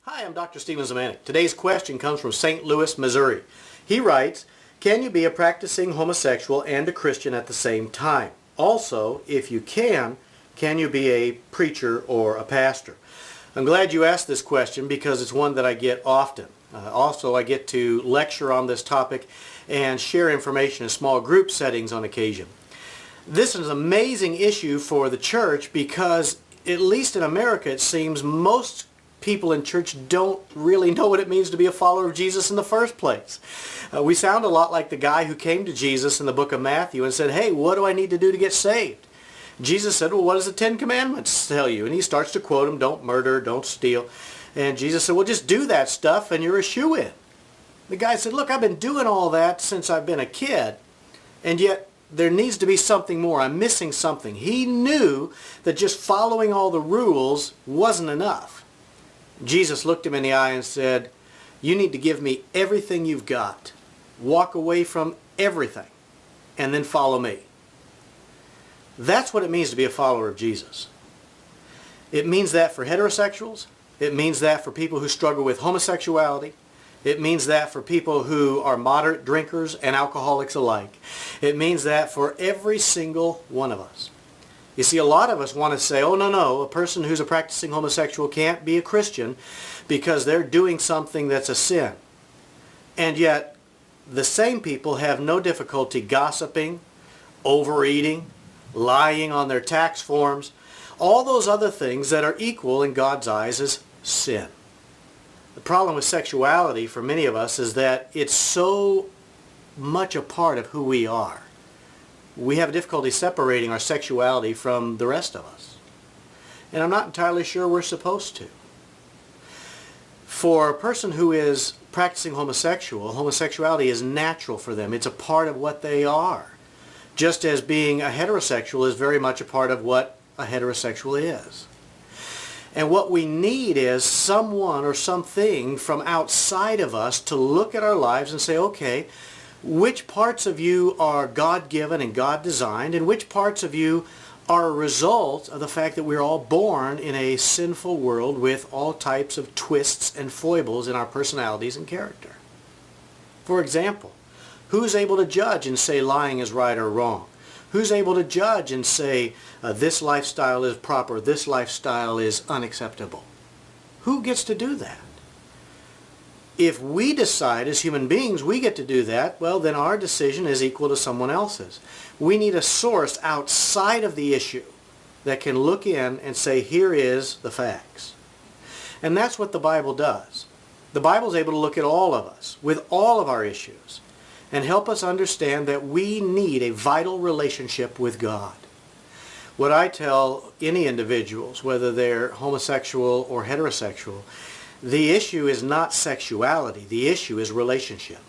Hi, I'm Dr. Stephen Zemanek. Today's question comes from St. Louis, Missouri. He writes, can you be a practicing homosexual and a Christian at the same time? Also, if you can you be a preacher or a pastor? I'm glad you asked this question because it's one that I get often. Also, I get to lecture on this topic and share information in small group settings on occasion. This is an amazing issue for the church because, at least in America, it seems most people in church don't really know what it means to be a follower of Jesus in the first place. We sound a lot like the guy who came to Jesus in the book of Matthew and said, hey, what do I need to do to get saved? Jesus said, well, what does the Ten Commandments tell you? And he starts to quote them, don't murder, don't steal. And Jesus said, well, just do that stuff and you're a shoo-in. The guy said, look, I've been doing all that since I've been a kid, and yet there needs to be something more. I'm missing something. He knew that just following all the rules wasn't enough. Jesus looked him in the eye and said, you need to give me everything you've got. Walk away from everything and then follow me. That's what it means to be a follower of Jesus. It means that for heterosexuals. It means that for people who struggle with homosexuality. It means that for people who are moderate drinkers and alcoholics alike. It means that for every single one of us. You see, a lot of us want to say, oh, no, a person who's a practicing homosexual can't be a Christian because they're doing something that's a sin. And yet, the same people have no difficulty gossiping, overeating, lying on their tax forms, all those other things that are equal in God's eyes as sin. The problem with sexuality for many of us is that it's so much a part of who we are. We have difficulty separating our sexuality from the rest of us. And I'm not entirely sure we're supposed to. For a person who is practicing homosexuality is natural for them. It's a part of what they are. Just as being a heterosexual is very much a part of what a heterosexual is. And what we need is someone or something from outside of us to look at our lives and say, okay, which parts of you are God-given and God-designed, and which parts of you are a result of the fact that we're all born in a sinful world with all types of twists and foibles in our personalities and character. For example, who's able to judge and say lying is right or wrong? Who's able to judge and say this lifestyle is proper, this lifestyle is unacceptable? Who gets to do that? If we decide as human beings we get to do that, well, then our decision is equal to someone else's. We need a source outside of the issue that can look in and say, here is the facts. And that's what the Bible does. The Bible is able to look at all of us with all of our issues and help us understand that we need a vital relationship with God. What I tell any individuals, whether they're homosexual or heterosexual, the issue is not sexuality. The issue is relationship.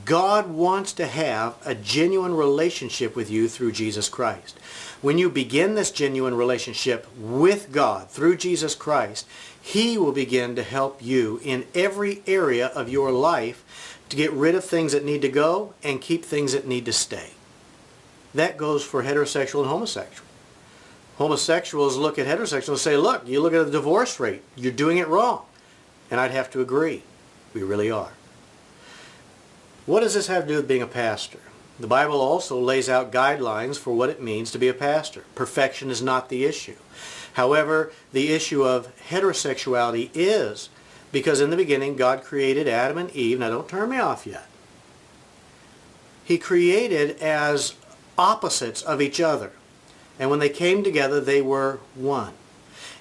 God wants to have a genuine relationship with you through Jesus Christ. When you begin this genuine relationship with God through Jesus Christ, He will begin to help you in every area of your life to get rid of things that need to go and keep things that need to stay. That goes for heterosexual and homosexual. Homosexuals look at heterosexuals and say, look, you look at the divorce rate, you're doing it wrong. And I'd have to agree. We really are. What does this have to do with being a pastor? The Bible also lays out guidelines for what it means to be a pastor. Perfection is not the issue. However, the issue of heterosexuality is, because in the beginning God created Adam and Eve. Now don't turn me off yet. He created as opposites of each other. And when they came together, they were one.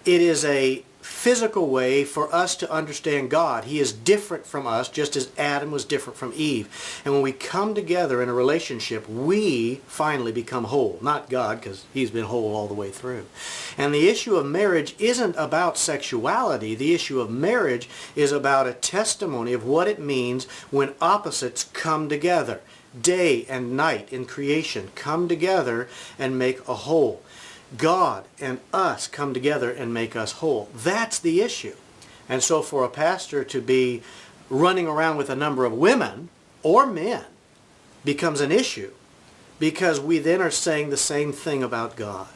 It is a physical way for us to understand God. He is different from us, just as Adam was different from Eve. And when we come together in a relationship, we finally become whole. Not God, because He's been whole all the way through. And the issue of marriage isn't about sexuality. The issue of marriage is about a testimony of what it means when opposites come together. Day and night in creation come together and make a whole. God and us come together and make us whole. That's the issue. And so for a pastor to be running around with a number of women or men becomes an issue because we then are saying the same thing about God.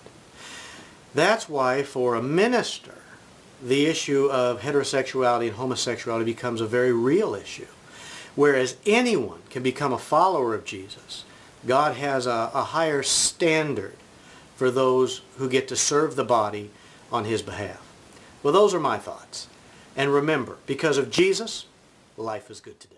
That's why for a minister the issue of heterosexuality and homosexuality becomes a very real issue. Whereas anyone can become a follower of Jesus, God has a higher standard for those who get to serve the body on his behalf. Well, those are my thoughts. And remember, because of Jesus, life is good today.